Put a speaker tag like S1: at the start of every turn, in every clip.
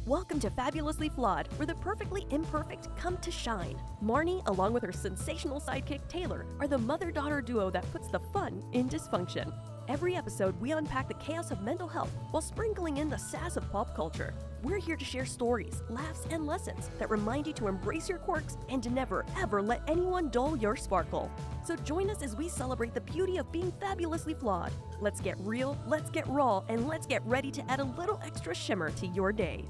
S1: Welcome to Fabulously Flawed, where the perfectly imperfect come to shine. Marni, along with her sensational sidekick Taylor, are the mother-daughter duo that puts the fun in dysfunction. Every episode, we unpack the chaos of mental health while sprinkling in the sass of pop culture. We're here to share stories, laughs, and lessons that remind you to embrace your quirks and to never, ever let anyone dull your sparkle. So join us as we celebrate the beauty of being fabulously flawed. Let's get real, let's get raw, and let's get ready to add a little extra shimmer to your day.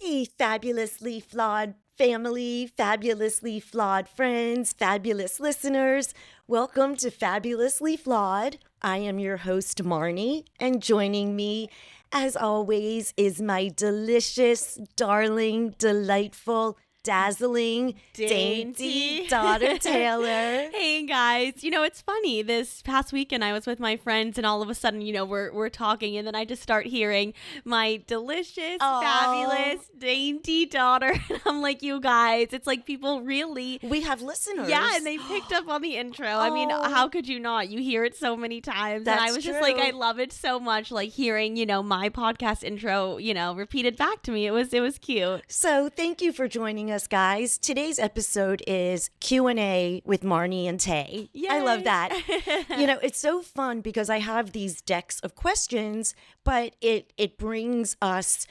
S2: Hey, fabulously flawed family, fabulously flawed friends, fabulous listeners. Welcome to Fabulously Flawed. I am your host, Marni, and joining me, as always, is my delicious, darling, delightful, dazzling, dainty daughter, Taylor.
S3: Hey guys, it's funny. This past weekend I was with my friends and all of a sudden, we're talking and then I just start hearing my delicious, fabulous, dainty daughter. And I'm like, you guys, it's like people really...
S2: We have listeners.
S3: Yeah, and they picked up on the intro. I mean, how could you not? You hear it so many times.
S2: That's
S3: and I was
S2: true.
S3: just like, I love it so much, like hearing, my podcast intro, repeated back to me. It was cute.
S2: So thank you for joining us, guys. Today's episode is Q&A with Marni and Tay.
S3: Yay.
S2: I love that. It's so fun because I have these decks of questions, but it brings us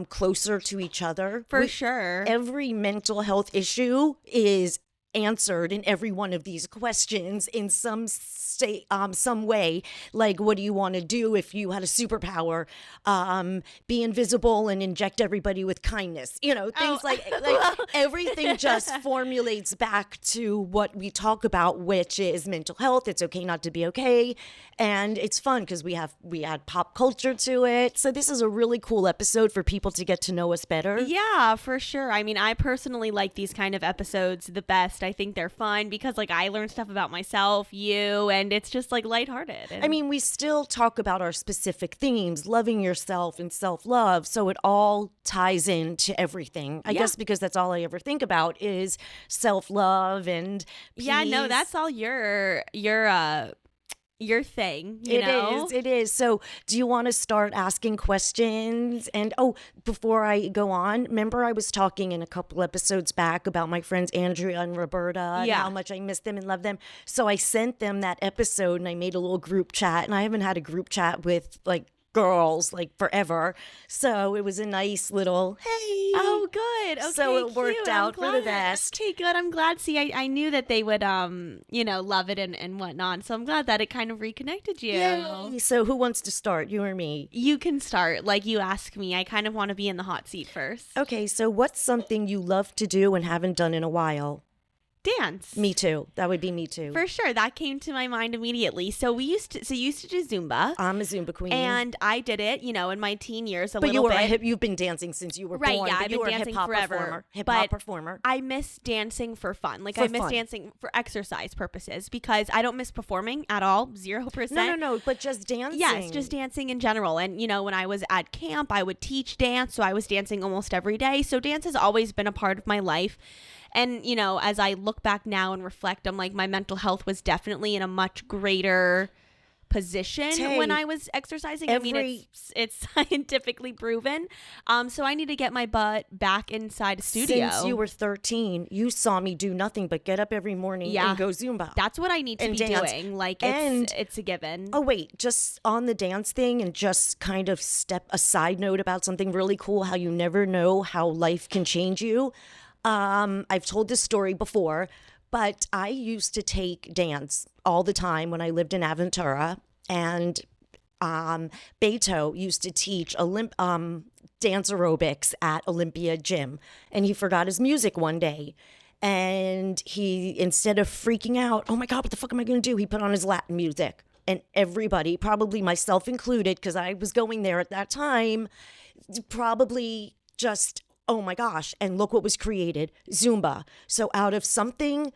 S2: closer to each other.
S3: For sure.
S2: Every mental health issue is answered in every one of these questions in some way. Like, what do you want to do if you had a superpower? Be invisible and inject everybody with kindness. Things like everything just formulates back to what we talk about, which is mental health. It's okay not to be okay, and it's fun because we add pop culture to it. So this is a really cool episode for people to get to know us better.
S3: Yeah, for sure. I mean, I personally like these kind of episodes the best. I think they're fun because I learn stuff about myself, you, and it's just lighthearted.
S2: I mean, we still talk about our specific themes, loving yourself and self-love. So it all ties into everything. I guess because that's all I ever think about is self-love and peace.
S3: Yeah, no, that's all your thing,
S2: It is. So do you want to start asking questions? And before I go on, remember I was talking in a couple episodes back about my friends Andrea and Roberta and how much I miss them and love them. So I sent them that episode and I made a little group chat, and I haven't had a group chat with girls forever. So it was a nice little, hey.
S3: Oh, good. Okay,
S2: so it worked
S3: cute.
S2: out for the best.
S3: Okay, good. I'm glad. See, I knew that they would, love it and whatnot. So I'm glad that it kind of reconnected you.
S2: Yay. So who wants to start, you or me?
S3: You can start. You ask me. I kind of want to be in the hot seat first.
S2: Okay, so what's something you love to do and haven't done in a while?
S3: Dance.
S2: Me too. That would be me too.
S3: For sure. That came to my mind immediately. So you used to do Zumba.
S2: I'm a Zumba queen.
S3: And I did it, in my teen years
S2: but
S3: little bit.
S2: You've been dancing since you were
S3: right,
S2: born.
S3: Yeah,
S2: but
S3: I've
S2: you
S3: been
S2: were
S3: dancing
S2: a hip-hop
S3: forever.
S2: performer.
S3: I miss dancing for fun.
S2: For
S3: I miss
S2: fun.
S3: dancing for exercise purposes because I don't miss performing at all. 0%.
S2: No, but just dancing.
S3: Yes, just dancing in general. And, when I was at camp, I would teach dance. So I was dancing almost every day. So dance has always been a part of my life. And, as I look back now and reflect, I'm like, my mental health was definitely in a much greater position when I was exercising. I mean, it's scientifically proven. So I need to get my butt back inside a studio.
S2: Since you were 13, you saw me do nothing but get up every morning and go Zumba.
S3: That's what I need to be
S2: dance.
S3: doing. It's a given.
S2: Oh, wait, just on the dance thing and just kind of a side note about something really cool, how you never know how life can change you. I've told this story before, but I used to take dance all the time when I lived in Aventura, and Beto used to teach dance aerobics at Olympia Gym, and he forgot his music one day. And he, instead of freaking out, oh my God, what the fuck am I going to do? He put on his Latin music. And everybody, probably myself included, because I was going there at that time, probably just... oh my gosh, and look what was created, Zumba. So out of something,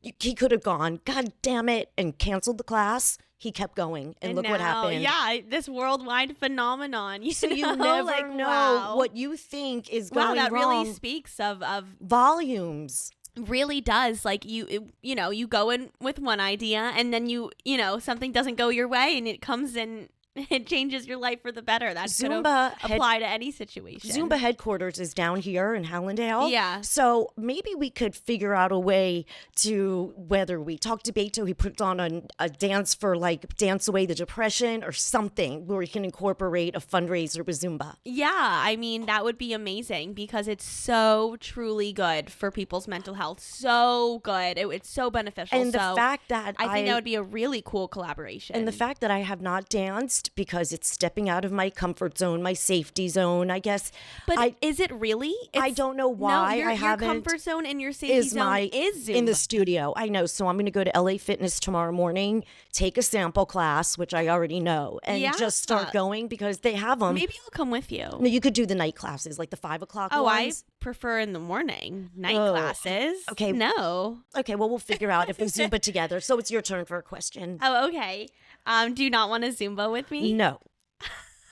S2: he could have gone, God damn it, and canceled the class. He kept going, and look what happened.
S3: Yeah, this worldwide phenomenon.
S2: So you never know what you think is going wrong.
S3: Wow, that really speaks of
S2: volumes.
S3: Really does. You go in with one idea, and then you something doesn't go your way, and it comes in it changes your life for the better. That could apply to any situation.
S2: Zumba headquarters is down here in Hallandale.
S3: Yeah.
S2: So maybe we could figure out a way to, whether we talk to Beto, he puts on a dance for like Dance Away the Depression or something where we can incorporate a fundraiser with Zumba.
S3: Yeah, I mean, that would be amazing because it's so truly good for people's mental health. So good. It's so beneficial.
S2: And the fact that
S3: I think that would be a really cool collaboration.
S2: And the fact that I have not danced because it's stepping out of my comfort zone, my safety zone, I guess.
S3: But is it really?
S2: I don't know why
S3: I
S2: haven't.
S3: Your comfort zone and your safety zone is Zumba.
S2: In the studio. I know. So I'm going to go to LA Fitness tomorrow morning, take a sample class, which I already know, and just start going because they have them.
S3: Maybe I'll come with you.
S2: No, you could do the night classes, like the 5 o'clock ones.
S3: I prefer in the morning night classes.
S2: Okay.
S3: No.
S2: Okay, well, we'll figure out if we Zumba together. So it's your turn for a question.
S3: Oh, okay. Do you not want to Zumba with me?
S2: No.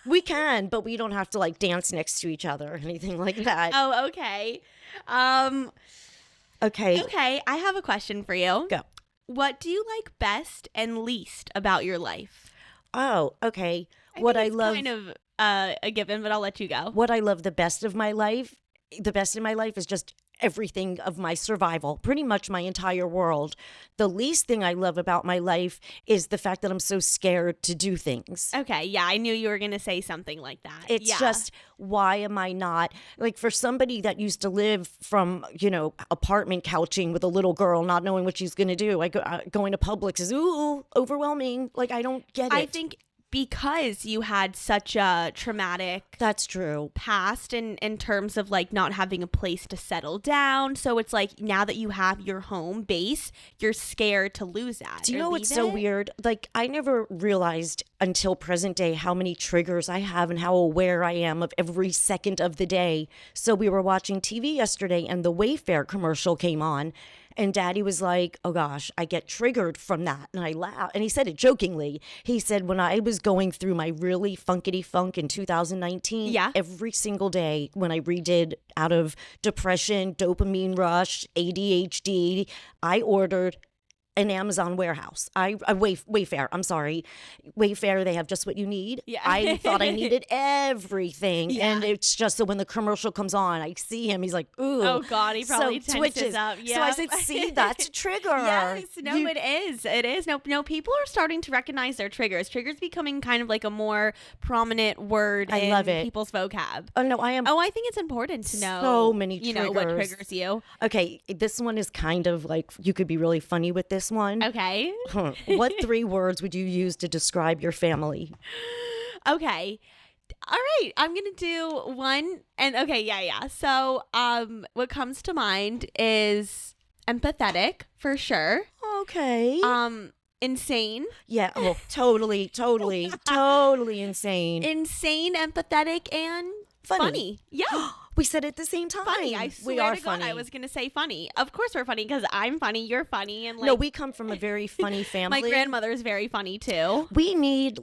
S2: We can, but we don't have to like dance next to each other or anything like that.
S3: Oh, okay.
S2: Okay.
S3: Okay, I have a question for you.
S2: Go.
S3: What do you like best and least about your life?
S2: Oh, okay.
S3: I think it's kind of a given, but I'll let you go.
S2: What I love the best in my life is just everything of my survival, pretty much my entire world. The least thing I love about my life is the fact that I'm so scared to do things.
S3: Okay, yeah, I knew you were going to say something like that.
S2: It's just, why am I not, like for somebody that used to live from, apartment couching with a little girl, not knowing what she's going to do, going to Publix is, overwhelming. Like, I don't get it.
S3: I think because you had such a traumatic
S2: that's true
S3: past in terms of like not having a place to settle down, so it's like now that you have your home base, you're scared to lose that.
S2: Do you know what's so weird? Like, I never realized until present day how many triggers I have and how aware I am of every second of the day. So we were watching TV yesterday and the Wayfair commercial came on. And Daddy was like, oh gosh, I get triggered from that. And I laughed. And he said it jokingly. He said, when I was going through my really funkity funk in 2019, every single day when I redid out of depression, dopamine rush, ADHD, I ordered an Amazon warehouse. Wayfair, I'm sorry. Wayfair, they have just what you need. Yeah. I thought I needed everything. Yeah. And it's just so when the commercial comes on, I see him, he's like, ooh.
S3: Oh God, he probably
S2: twitches
S3: up. Yeah.
S2: So I said, see, that's a trigger.
S3: Yes, no, it is. It is. No, people are starting to recognize their triggers. Triggers becoming kind of like a more prominent word in people's vocab.
S2: Oh no, I am.
S3: Oh, I think it's important to know
S2: so many triggers.
S3: You know what triggers you.
S2: Okay, this one is kind of like, you could be really funny with this one.
S3: Okay.
S2: What 3 words would you use to describe your family?
S3: Okay. All right. I'm going to do one. And okay. Yeah. So, what comes to mind is empathetic for sure.
S2: Okay.
S3: Insane.
S2: Yeah. Oh, totally insane.
S3: Insane, empathetic, and funny. Yeah.
S2: We said it at the same time.
S3: Funny. I swear to God, I was going to say funny. Of course we're funny because I'm funny, you're funny. And like,
S2: no, we come from a very funny family.
S3: My grandmother is very funny too.
S2: We need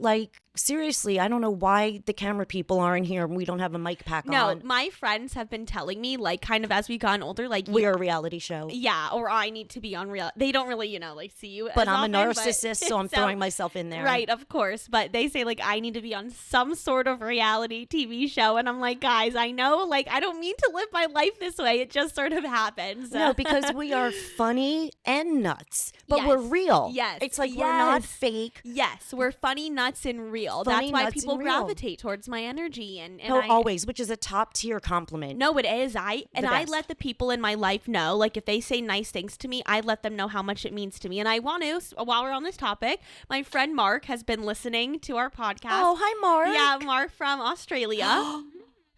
S2: seriously, I don't know why the camera people aren't here and we don't have a mic pack on.
S3: No, my friends have been telling me kind of as we've gotten older,
S2: we're a reality show.
S3: Yeah, or I need to be on real. They don't really, see you.
S2: But I'm a narcissist, so I'm throwing myself in there.
S3: Right, of course. But they say I need to be on some sort of reality TV show. And I'm like, guys, I know, I don't mean to live my life this way. It just sort of happens.
S2: No, because we are funny and nuts, but we're real.
S3: Yes.
S2: It's we're not fake.
S3: Yes, we're funny, nuts, and real. That's why people gravitate towards my energy. And
S2: always, which is a top tier compliment.
S3: No, it is. I let the people in my life know, if they say nice things to me, I let them know how much it means to me. And I want to, while we're on this topic, my friend Mark has been listening to our podcast.
S2: Oh, hi, Mark.
S3: Yeah, Mark from Australia.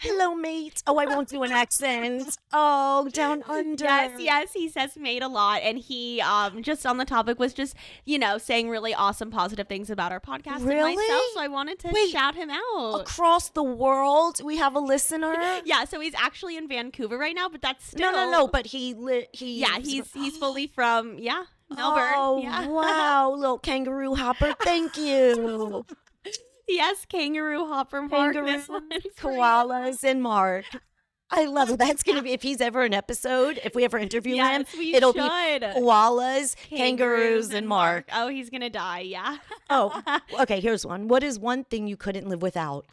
S2: Hello, mate. Oh, I won't do an accent. Oh, down under.
S3: Yes. He says mate a lot. And he, just on the topic, was just, saying really awesome, positive things about our podcast
S2: really?
S3: And myself. So I wanted to shout him out.
S2: Across the world, we have a listener?
S3: Yeah, so he's actually in Vancouver right now, but that's still...
S2: No, but he's
S3: fully from, Melbourne.
S2: Oh,
S3: yeah.
S2: Wow, little kangaroo hopper. Thank you.
S3: Yes, kangaroo hopper Mark.
S2: Kangaroo, koalas, and Mark. I love it. That's going to be, if he's ever an episode, if we ever interview him,
S3: we
S2: it'll
S3: should.
S2: be koalas, kangaroos, and Mark.
S3: Oh, he's going to die. Yeah.
S2: Oh, okay. Here's one. What is one thing you couldn't live without?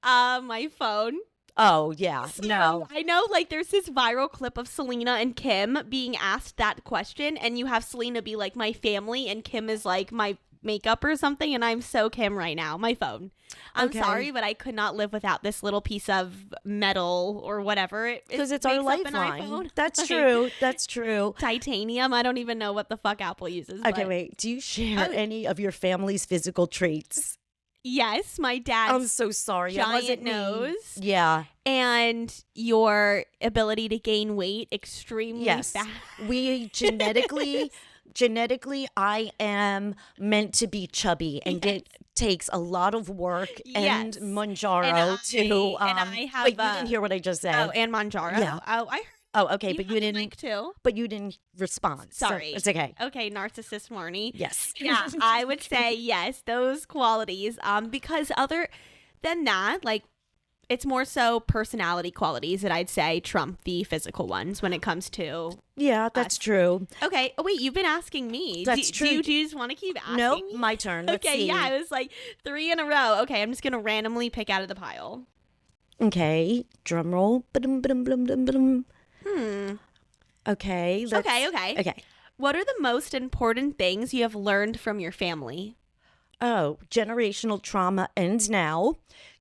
S3: My phone.
S2: Oh, yeah. No.
S3: I know, like, there's this viral clip of Selena and Kim being asked that question, and you have Selena be like, my family, and Kim is like, my makeup or something, and I'm so Kim right now. My phone. I'm sorry, but I could not live without this little piece of metal or whatever.
S2: Because it's our lifeline. That's true. That's true.
S3: Titanium. I don't even know what the fuck Apple uses.
S2: Okay, wait. Do you share any of your family's physical traits?
S3: Yes, my dad's
S2: I'm so sorry.
S3: giant nose.
S2: Yeah.
S3: And your ability to gain weight extremely fast.
S2: We genetically, I am meant to be chubby, and it takes a lot of work and Manjaro to.
S3: And I have.
S2: Wait, you didn't hear what I just said.
S3: Oh, and Manjaro.
S2: Yeah.
S3: Oh, I heard.
S2: Oh, okay, but you didn't.
S3: Too.
S2: But you didn't respond.
S3: Sorry,
S2: so it's okay.
S3: Okay, narcissist Marni.
S2: Yes.
S3: Yeah, I would say yes, those qualities. Because other than that, like, it's more so personality qualities that I'd say trump the physical ones when it comes to.
S2: Yeah, that's true.
S3: Okay. Oh, wait, you've been asking me.
S2: That's true.
S3: Do you just want to keep asking
S2: Nope,
S3: me?
S2: my turn. Let's see.
S3: Yeah, it was like 3 in a row. Okay, I'm just going to randomly pick out of the pile.
S2: Okay, drum roll. Ba-dum, ba-dum, ba-dum, ba-dum, ba-dum. Okay.
S3: Okay. What are the most important things you have learned from your family?
S2: Oh, generational trauma ends now.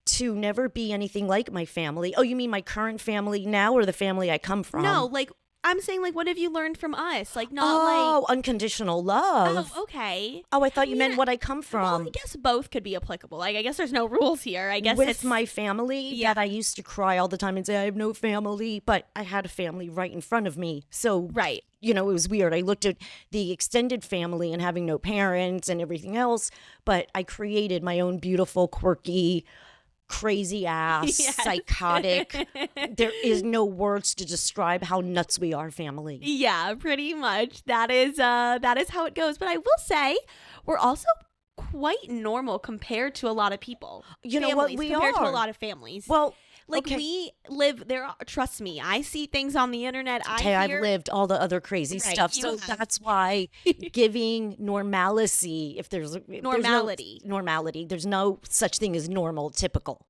S2: To never be anything like my family. Oh, you mean my current family now, or the family I come from?
S3: No, like, I'm saying, like, what have you learned from us? Like, not
S2: unconditional love.
S3: Oh, okay.
S2: Oh, I thought you meant what I come from.
S3: Well, I guess both could be applicable. Like, I guess there's no rules here. I guess
S2: with my family, that I used to cry all the time and say I have no family, but I had a family right in front of me. So
S3: right.
S2: You know, it was weird. I looked at the extended family and having no parents and everything else, but I created my own beautiful, quirky, crazy ass, psychotic. There is no words to describe how nuts we are, family.
S3: Yeah, pretty much. That is how it goes. But I will say, we're also quite normal compared to a lot of people.
S2: You know what, we
S3: compared
S2: are.
S3: to a lot of families.
S2: Well,
S3: like, we live there. Trust me, I see things on the internet.
S2: I've lived all the other crazy stuff. So that's why giving normalcy, if there's normality, there's no such thing as normal, typical.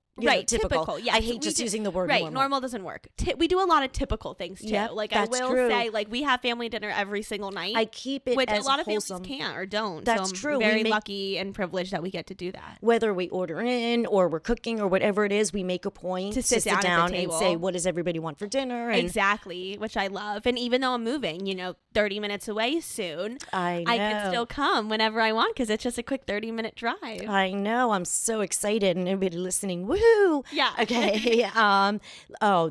S2: Typical.
S3: Yeah,
S2: I hate just using the word normal.
S3: Normal doesn't work. We do a lot of typical things too.
S2: Yep,
S3: like,
S2: that's
S3: I will
S2: true.
S3: say, like, we have family dinner every single night.
S2: I keep it
S3: which
S2: as
S3: a lot
S2: wholesome.
S3: of families can't or don't.
S2: That's
S3: so I'm
S2: true.
S3: Very lucky and privileged that we get to do that.
S2: Whether we order in or we're cooking or whatever it is, we make a point
S3: to sit down
S2: and say, what does everybody want for dinner? And
S3: exactly, which I love. And even though I'm moving, 30 minutes away soon, I can still come whenever I want because it's just a quick 30-minute drive.
S2: I know. I'm so excited, and everybody listening, woohoo!
S3: Yeah.
S2: Okay.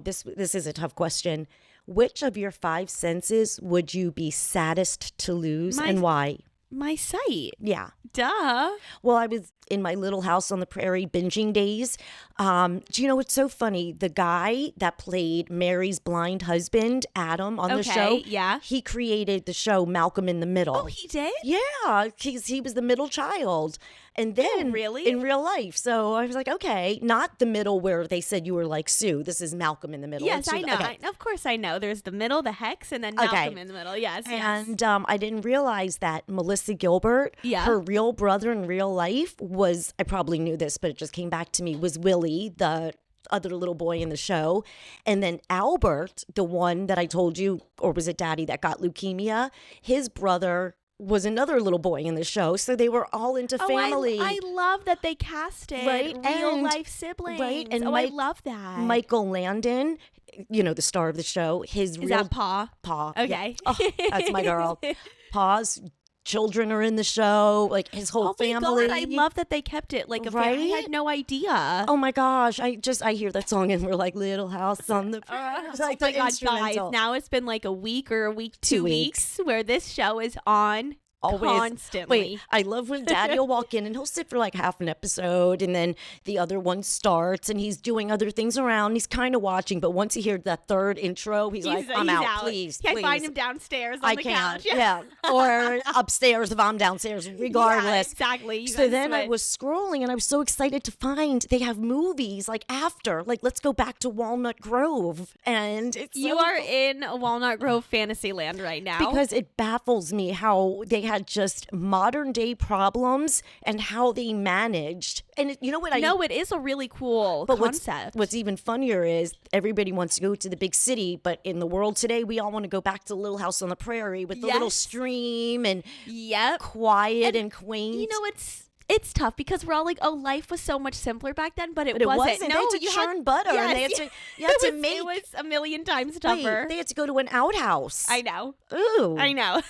S2: This is a tough question. Which of your 5 senses would you be saddest to lose, and why?
S3: My sight.
S2: Yeah.
S3: Duh.
S2: Well, I was in my little house on the prairie binging days. Do you know what's so funny? The guy that played Mary's blind husband, Adam, on the show, he created the show Malcolm in the Middle.
S3: Oh, he did?
S2: Yeah, he was the middle child. And then
S3: really?
S2: In real life. So I was like, okay, not the middle where they said you were like Sue. This is Malcolm in the Middle.
S3: Yes, I know. Okay. Of course I know. There's the middle, the hex, and then Malcolm in the Middle. Yes,
S2: and I didn't realize that Melissa Gilbert, her real brother in real life was, I probably knew this, but it just came back to me, was Willie, the other little boy in the show. And then Albert, the one that I told you, or was it Daddy, that got leukemia, his brother was another little boy in the show. So they were all into family.
S3: I love that they casted real life siblings. Right. And I love that.
S2: Michael Landon, the star of the show, is
S3: that Pa?
S2: Pa.
S3: Okay.
S2: Yeah. Oh, that's my girl. Pa's children are in the show, like his whole family.
S3: God, I love that they kept it like a family. I had no idea.
S2: Oh my gosh, I hear that song and we're like, Little House on the Prairie.
S3: It's like the instrumental. Guys, now it's been like a week or 2 weeks where this show is on
S2: Always.
S3: Constantly.
S2: Wait, I love when Daddy will walk in and he'll sit for like half an episode and then the other one starts and he's doing other things around. He's kind of watching, but once he hears that third intro, he's like, I'm out. Please,
S3: Can
S2: please.
S3: I find him downstairs on the
S2: can't.
S3: couch?
S2: Yeah. Or upstairs if I'm downstairs, regardless.
S3: Yeah, exactly. You
S2: So
S3: guys
S2: then I
S3: switch.
S2: was scrolling and I was so excited to find they have movies like after, like let's go back to Walnut Grove. And it's
S3: You
S2: so
S3: are in Walnut Grove Fantasyland right now.
S2: because it baffles me how they had just modern day problems and how they managed. And you know what
S3: no, it is a really cool concept.
S2: What's even funnier is everybody wants to go to the big city, but in the world today, we all want to go back to Little House on the Prairie with the little
S3: Yes.
S2: stream and
S3: Yep.
S2: quiet and quaint.
S3: You know, it's tough because we're all like, oh, life was so much simpler back then, but it
S2: wasn't.
S3: wasn't.
S2: They
S3: No,
S2: had to
S3: you
S2: churn butter and they had to
S3: it was a million times
S2: Wait,
S3: tougher.
S2: they had to go to an outhouse.
S3: I know.
S2: Ooh.
S3: I know.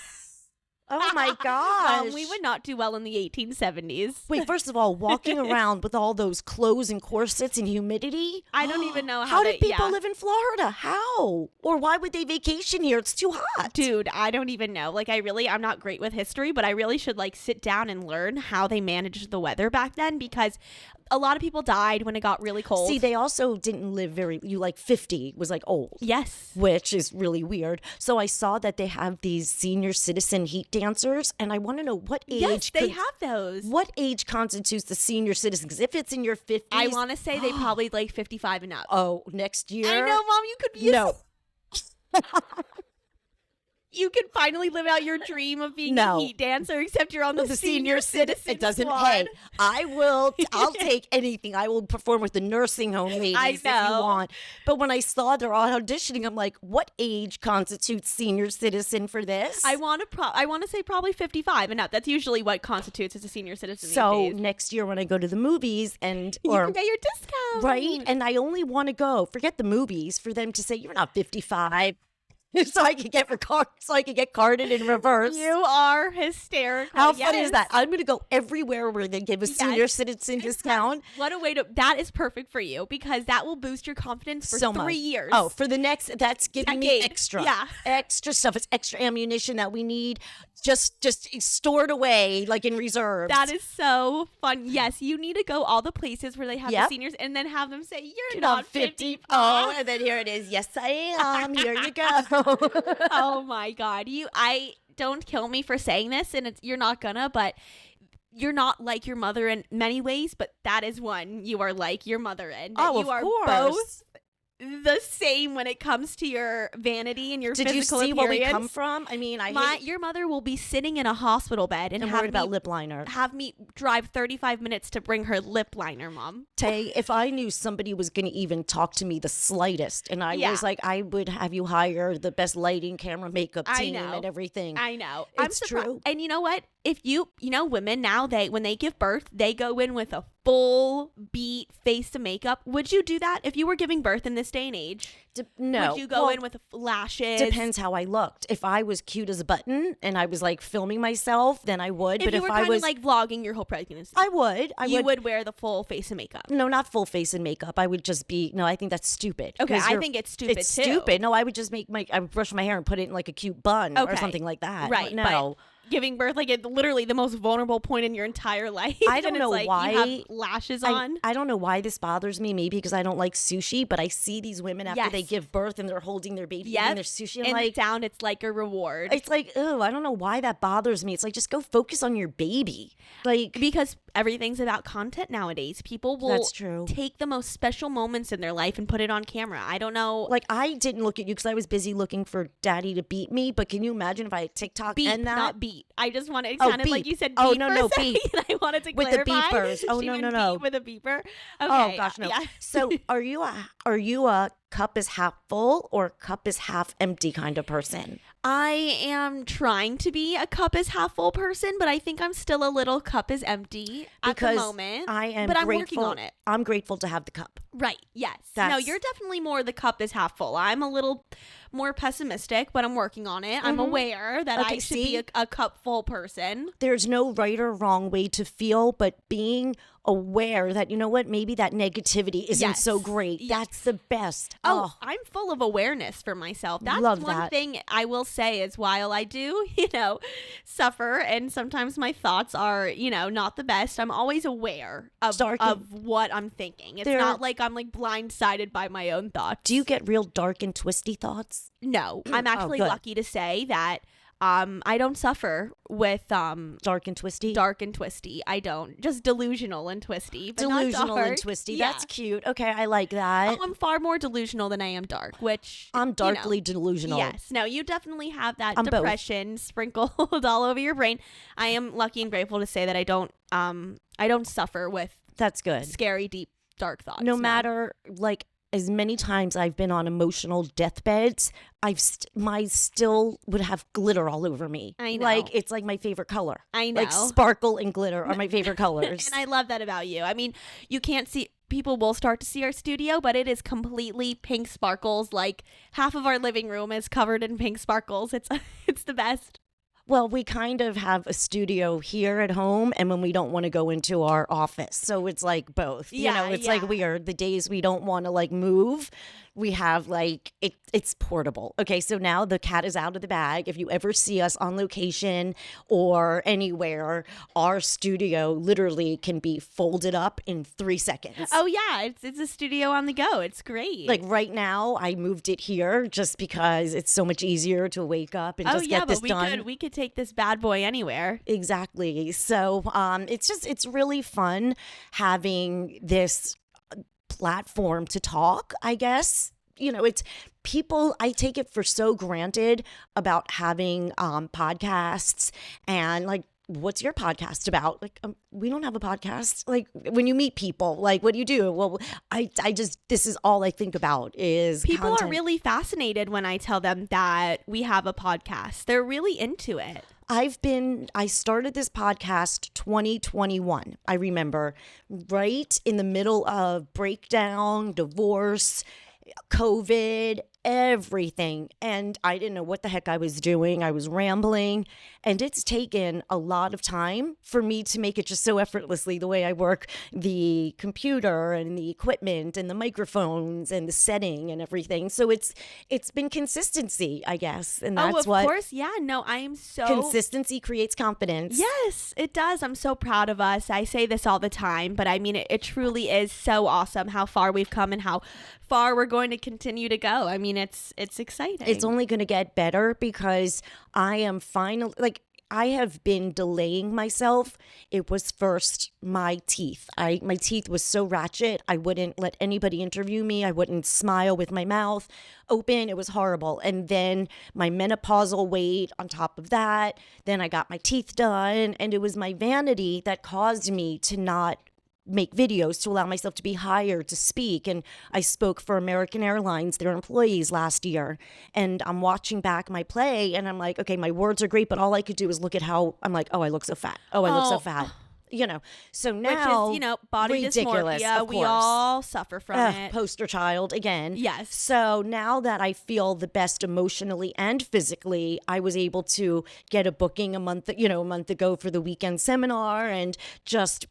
S2: Oh my gosh.
S3: We would not do well in the 1870s.
S2: Wait, first of all, walking around with all those clothes and corsets and humidity.
S3: I don't even know
S2: How did people
S3: yeah.
S2: live in Florida? How? Or why would they vacation here? It's too hot.
S3: Dude, I don't even know. Like, I'm not great with history, but I really should like sit down and learn how they managed the weather back then because a lot of people died when it got really cold.
S2: See, they also didn't live you like 50 was like old.
S3: Yes.
S2: Which is really weird. So I saw that they have these senior citizen heat dancers, and I want to know what age.
S3: Yes, they have those.
S2: What age constitutes the senior citizen? Because if it's in your 50s.
S3: I want to say they probably like 55 and up.
S2: Oh, next year?
S3: I know, Mom, you could be
S2: No.
S3: You can finally live out your dream of being
S2: No.
S3: a heat dancer, except you're on the senior citizen
S2: It doesn't
S3: squad.
S2: pay. I'll take anything. I will perform with the nursing home ladies if you
S3: know.
S2: want. But when I saw they're all auditioning, I'm like, what age constitutes senior citizen for this?
S3: I want to say probably 55 and up. That's usually what constitutes as a senior citizen
S2: So
S3: these days.
S2: next year when I go to the movies and
S3: You can get your discount.
S2: right, and I only want to go, forget the movies, for them to say you're not 55. So I can get carded in reverse.
S3: You are hysterical.
S2: How funny is
S3: Yes.
S2: that? I'm going to go everywhere where they give a senior citizen discount.
S3: What a way to. That is perfect for you because that will boost your confidence for
S2: So
S3: 3
S2: much.
S3: years.
S2: Oh, for the next, that's giving me
S3: Decade.
S2: extra.
S3: Yeah.
S2: Extra stuff. It's extra ammunition that we need just stored away like in reserves.
S3: That is so fun. Yes, you need to go all the places where they have the
S2: Yep.
S3: seniors and then have them say, you're
S2: not
S3: not
S2: 50.
S3: 50.
S2: Oh, and then here it is. Yes, I am. Here you go.
S3: Oh my God. I don't kill me for saying this and you're not gonna, but you're not like your mother in many ways, but that is one you are like your mother in. That
S2: Oh,
S3: you
S2: of
S3: are
S2: course.
S3: both the same when it comes to your vanity and your
S2: Did you
S3: physical
S2: see where we
S3: appearance.
S2: come from? I mean,
S3: Your mother will be sitting in a hospital bed and
S2: I'm
S3: have
S2: worried about
S3: me,
S2: lip liner.
S3: have me drive 35 minutes to bring her lip liner, Mom.
S2: Tay, if I knew somebody was going to even talk to me the slightest, and I
S3: Yeah.
S2: was like, I would have you hire the best lighting, camera, makeup
S3: I
S2: team,
S3: know.
S2: and everything.
S3: I know.
S2: It's
S3: I'm surprised.
S2: true.
S3: And you know what? If women now, when they give birth, they go in with a full beat face of makeup. Would you do that if you were giving birth in this day and age?
S2: No.
S3: Would you go
S2: Well,
S3: in with lashes?
S2: Depends how I looked. If I was cute as a button and I was like filming myself, then I would.
S3: If
S2: But
S3: you
S2: if
S3: were
S2: I
S3: kind
S2: was
S3: of like vlogging your whole pregnancy,
S2: I would.
S3: you would wear the full face of makeup.
S2: No, not full face and makeup. I would just be. No, I think that's stupid.
S3: Okay,
S2: 'Cause
S3: I think it's stupid
S2: It's
S3: too.
S2: stupid. No, I would just I would brush my hair and put it in like a cute bun or
S3: Okay.
S2: something like that.
S3: Right.
S2: No.
S3: But giving birth, like, it's literally the most vulnerable point in your entire life.
S2: I don't
S3: and
S2: know
S3: it's like
S2: why.
S3: you have lashes on.
S2: I don't know why this bothers me. Maybe because I don't like sushi, but I see these women after they
S3: Yes.
S2: give birth and they're holding their baby
S3: Yep.
S2: eating their sushi. I'm
S3: and
S2: like,
S3: down, it's like a reward.
S2: it's like, oh, I don't know why that bothers me. It's like, just go focus on your baby. Like,
S3: Because everything's about content nowadays. People will
S2: That's true.
S3: take the most special moments in their life and put it on camera. I don't know.
S2: like I didn't look at you because I was busy looking for daddy to beat me. But can you imagine if I had TikTok
S3: beep,
S2: and that?
S3: not beat. I just wanted
S2: Oh,
S3: kind of like
S2: beep.
S3: you said.
S2: Oh,
S3: Beep
S2: no,
S3: for
S2: no,
S3: a second.
S2: beep.
S3: I wanted to
S2: With the
S3: clarify.
S2: beepers. Oh,
S3: She
S2: no,
S3: went
S2: no, no.
S3: beep with a beeper.
S2: Oh
S3: Okay,
S2: gosh, no.
S3: yeah.
S2: So are you a cup is half full or cup is half empty kind of person?
S3: I am trying to be a cup is half full person, but I think I'm still a little cup is empty at
S2: Because
S3: the moment.
S2: I am
S3: but I'm
S2: grateful.
S3: working on it.
S2: I'm grateful to have the cup.
S3: Right. Yes. No,
S2: That's-
S3: you're definitely more the cup is half full. I'm a little more pessimistic, but I'm working on it. I'm aware that
S2: Okay,
S3: I should
S2: see?
S3: be a cup full person.
S2: There's no right or wrong way to feel, but being aware that, you know what, maybe that negativity isn't
S3: Yes.
S2: so great.
S3: Yes.
S2: That's the best.
S3: Oh, I'm full of awareness for myself. That's
S2: Love
S3: one
S2: that.
S3: thing I will say is while I do, suffer and sometimes my thoughts are, not the best, I'm always aware of what I'm thinking. It's not like I'm like blindsided by my own thoughts.
S2: Do you get real dark and twisty thoughts?
S3: No, I'm actually
S2: good.
S3: lucky to say that I don't suffer with
S2: Dark and twisty?
S3: dark and twisty. I don't. Just delusional and twisty. But not
S2: Delusional and
S3: dark.
S2: twisty.
S3: Yeah.
S2: That's cute. Okay, I like that.
S3: Oh, I'm far more delusional than I am dark, which
S2: I'm darkly delusional.
S3: Yes. No, you definitely have that
S2: I'm both.
S3: depression sprinkled all over your brain. I am lucky and grateful to say that I don't suffer with
S2: That's good.
S3: scary, deep, dark thoughts.
S2: No matter, like, as many times I've been on emotional deathbeds, my still would have glitter all over me.
S3: I know.
S2: Like, it's like my favorite color.
S3: I know.
S2: Like, sparkle and glitter are my favorite colors.
S3: And I love that about you. I mean, you can't see, people will start to see our studio, but it is completely pink sparkles. Like half of our living room is covered in pink sparkles. It's the best.
S2: Well, we kind of have a studio here at home and when we don't want to go into our office. So it's like both. It's like weird. The days we don't want to like move, we have like it's portable. Okay, so now the cat is out of the bag. If you ever see us on location or anywhere, our studio literally can be folded up in 3 seconds.
S3: Oh yeah, it's a studio on the go. It's great.
S2: Like right now, I moved it here just because it's so much easier to wake up and just get this done.
S3: We could take this bad boy anywhere.
S2: Exactly. So it's really fun having this platform to talk, I guess. It's people, I take it for so granted about having podcasts and like, what's your podcast about? Like, we don't have a podcast. Like when you meet people, like, what do you do? Well, I just, this is all I think about is
S3: people
S2: content.
S3: are really fascinated when I tell them that we have a podcast. They're really into it.
S2: I started this podcast 2021. I remember right in the middle of breakdown, divorce, COVID, everything. And I didn't know what the heck I was doing. I was rambling. And it's taken a lot of time for me to make it just so effortlessly the way I work the computer and the equipment and the microphones and the setting and everything. So it's been consistency, I guess. And that's
S3: of course. Yeah. No, I am so...
S2: Consistency creates confidence.
S3: Yes, it does. I'm so proud of us. I say this all the time, but I mean, it truly is so awesome how far we've come and how far we're going to continue to go. I mean, it's exciting.
S2: It's only going to get better because I am finally, like, I have been delaying myself. It was first my teeth. My teeth was so ratchet. I wouldn't let anybody interview me. I wouldn't smile with my mouth open. It was horrible. And then my menopausal weight on top of that. Then I got my teeth done. And it was my vanity that caused me to not make videos, to allow myself to be hired to speak. And I spoke for American Airlines, their employees last year. And I'm watching back my play and I'm like, okay, my words are great, but all I could do is look at how I'm like, oh, I look so fat. Oh, I look so fat. So now,
S3: which is, body
S2: ridiculous,
S3: dysmorphia.
S2: of
S3: We
S2: course.
S3: all suffer from it.
S2: Poster child again.
S3: Yes.
S2: So now that I feel the best emotionally and physically, I was able to get a booking a month ago for the weekend seminar and just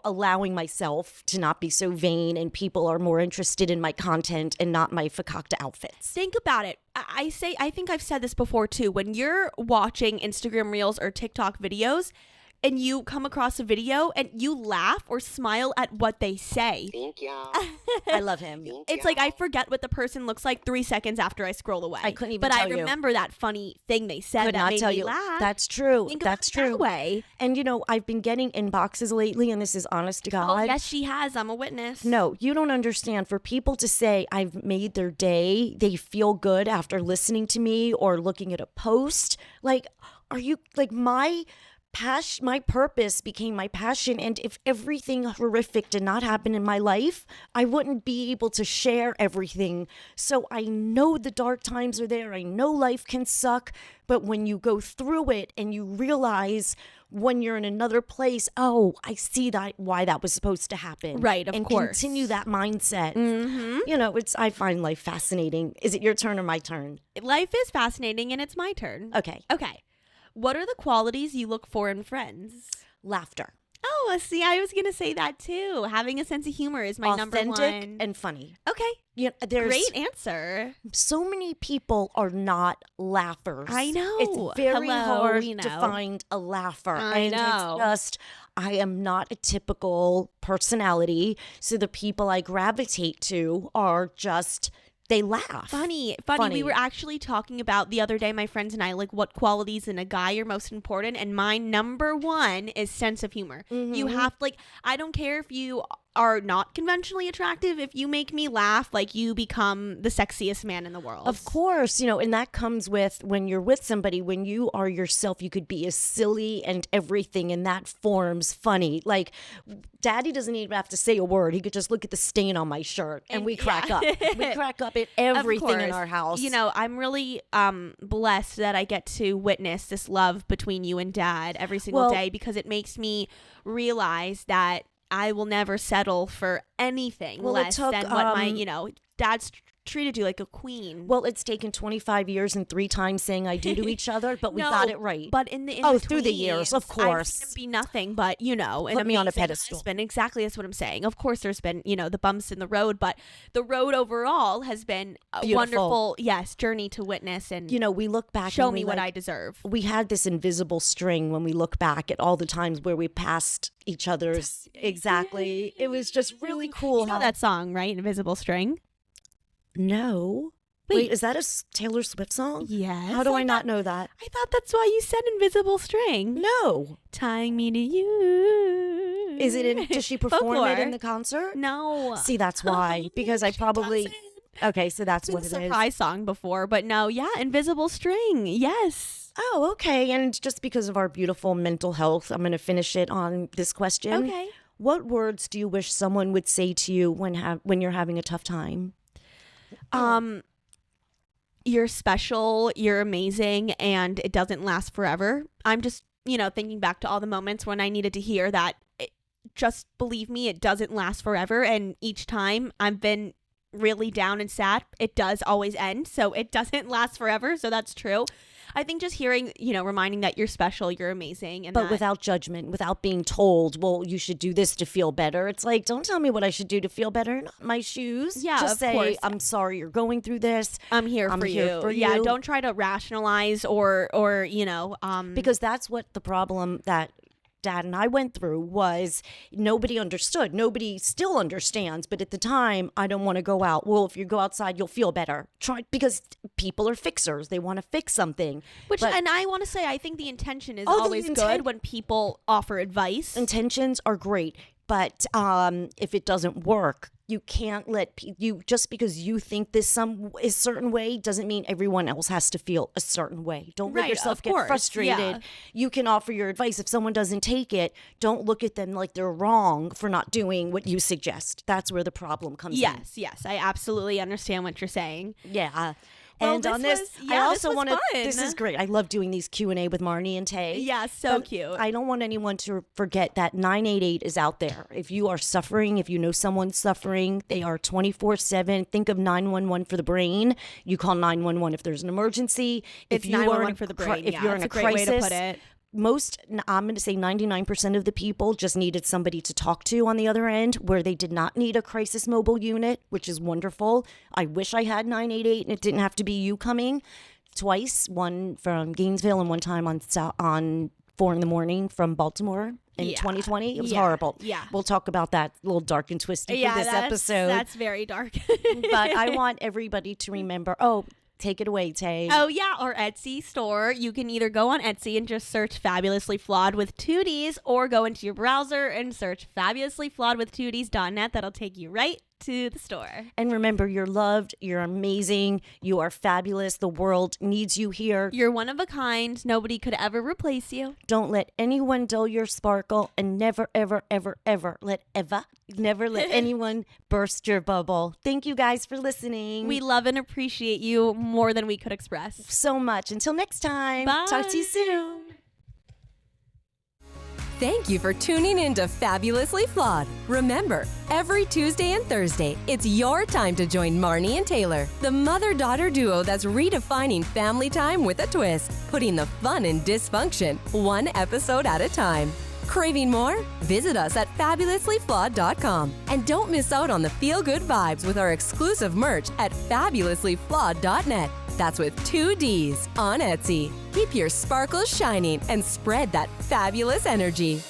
S2: allowing myself to not be so vain and people are more interested in my content and not my fakakta outfits.
S3: Think about it. I think I've said this before too. When you're watching Instagram Reels or TikTok videos and you come across a video and you laugh or smile at what they say.
S4: Thank you.
S2: I love him.
S3: It's like I forget what the person looks like 3 seconds after I scroll away.
S2: I couldn't even
S3: but
S2: tell
S3: I remember that funny thing they said
S2: Could
S3: that
S2: not
S3: made
S2: tell
S3: me
S2: you.
S3: laugh.
S2: That's true.
S3: Think
S2: That's
S3: about it
S2: true.
S3: that way.
S2: And I've been getting inboxes lately, and this is honest to God.
S3: Oh, yes, she has. I'm a witness.
S2: No, you don't understand. For people to say I've made their day, they feel good after listening to me or looking at a post. Like, are you like my purpose became my passion, and if everything horrific did not happen in my life, I wouldn't be able to share everything. So I know the dark times are there. I know life can suck, but when you go through it and you realize when you're in another place, oh, I see why that was supposed to happen.
S3: Right, of course.
S2: And continue that mindset.
S3: Mm-hmm.
S2: I find life fascinating. Is it your turn or my turn?
S3: Life is fascinating, and it's my turn.
S2: Okay.
S3: What are the qualities you look for in friends?
S2: Laughter.
S3: Oh, see, I was going to say that too. Having a sense of humor is my number one.
S2: Authentic and funny.
S3: Okay.
S2: Yeah, there's
S3: Great answer.
S2: so many people are not laughers.
S3: I know.
S2: It's very hard
S3: you know.
S2: to find a laugher.
S3: I know.
S2: It's just, I am not a typical personality. So the people I gravitate to are just, they laugh.
S3: Funny. We were actually talking about the other day, my friends and I, like what qualities in a guy are most important. And my number one is sense of humor. You have, like, I don't care if you are not conventionally attractive. If you make me laugh, like, you become the sexiest man in the world.
S2: Of course, you know, and that comes with when you're with somebody, when you are yourself, you could be as silly and everything, and that forms funny. Like, Daddy doesn't even have to say a word. He could just look at the stain on my shirt and we crack up. We crack up at everything in our house.
S3: You know, I'm really blessed that I get to witness this love between you and Dad every single day, because it makes me realize that I will never settle for anything less than what my, you know, Dad's treated you like a queen.
S2: Well, it's taken 25 years and 3 times saying I do to each other, but we got it right.
S3: But in the
S2: through the years, of course,
S3: I've seen him be nothing but, you know,
S2: put me on a pedestal.
S3: Husband. Exactly, that's what I'm saying. Of course, there's been, you know, the bumps in the road, but the road overall has been a wonderful, journey to witness. And
S2: you know, we look back,
S3: show me what I deserve.
S2: We had this invisible string when we look back at all the times where we passed each other's. Exactly, it was just really cool.
S3: You know that song, right? Invisible String.
S2: No. Wait, is that a Taylor Swift song?
S3: Yes.
S2: How do I not know that?
S3: I thought that's why you said invisible string.
S2: No.
S3: Tying me to you.
S2: Is it in, does she perform
S3: Folklore.
S2: it in the concert?
S3: No.
S2: See, that's why. Because I probably, okay, so that's what it is.
S3: It's a surprise song before, but no, invisible string. Yes.
S2: Oh, okay. And just because of our beautiful mental health, I'm going to finish it on this question.
S3: Okay.
S2: What words do you wish someone would say to you when you're having a tough time?
S3: You're special, you're amazing, and it doesn't last forever. I'm just, you know, thinking back to all the moments when I needed to hear that. Just believe me, it doesn't last forever. And each time I've been really down and sad, it does always end. So it doesn't last forever. So that's true. I think just hearing, you know, reminding that you're special, you're amazing. And
S2: but without judgment, without being told, well, you should do this to feel better. It's like, don't tell me what I should do to feel better. Not my shoes.
S3: Yeah,
S2: just
S3: of
S2: say,
S3: course.
S2: I'm sorry you're going through this.
S3: I'm here for you. Yeah, don't try to rationalize or you know.
S2: Because that's what the problem that Dad and I went through was nobody understood. Nobody still understands. But at the time, I don't want to go out. Well, if you go outside, you'll feel better. Because people are fixers. They want to fix something.
S3: And I want to say, I think the intention is always good when people offer advice.
S2: Intentions are great. But if it doesn't work, you can't let you just because you think this is certain way doesn't mean everyone else has to feel a certain way. Don't let yourself get frustrated. Yeah. You can offer your advice. If someone doesn't take it, don't look at them like they're wrong for not doing what you suggest. That's where the problem comes in.
S3: Yes, I absolutely understand what you're saying.
S2: Yeah.
S3: Well,
S2: and on this, I also want to. This is great. I love doing these Q&A with Marni and Tay.
S3: Yeah, so cute.
S2: I don't want anyone to forget that 988 is out there. If you are suffering, if you know someone's suffering, they are 24/7. Think of 911 for the brain. You call 911 if there's an emergency.
S3: It's 911 for the brain.
S2: If you're in a
S3: great
S2: crisis,
S3: way to put it.
S2: I'm going to say 99% of the people just needed somebody to talk to on the other end, where they did not need a crisis mobile unit, which is wonderful. I wish I had 988 and it didn't have to be you coming twice, one from Gainesville and one time on 4 a.m. from Baltimore in 2020. It was horrible.
S3: Yeah.
S2: We'll talk about that, a little dark and twisty for this episode.
S3: That's very dark.
S2: But I want everybody to remember, take it away, Tay.
S3: Oh, yeah, our Etsy store. You can either go on Etsy and just search Fabulously Flawed with 2 Ds, or go into your browser and search fabulouslyflawedwith2ds.net. That'll take you right to the store.
S2: And remember, you're loved, you're amazing, you are fabulous. The world needs you here.
S3: You're one of a kind. Nobody could ever replace you.
S2: Don't let anyone dull your sparkle, and never, ever, ever, ever never let anyone burst your bubble. Thank you guys for listening.
S3: We love and appreciate you more than we could express.
S2: So much. Until next time.
S3: Bye.
S2: Talk to you soon.
S4: Thank you for tuning in to Fabulously Flawed. Remember, every Tuesday and Thursday, it's your time to join Marni and Taylor, the mother-daughter duo that's redefining family time with a twist, putting the fun in dysfunction, one episode at a time. Craving more? Visit us at fabulouslyflawed.com. And don't miss out on the feel-good vibes with our exclusive merch at fabulouslyflawed.net. That's with 2 Ds on Etsy. Keep your sparkles shining and spread that fabulous energy.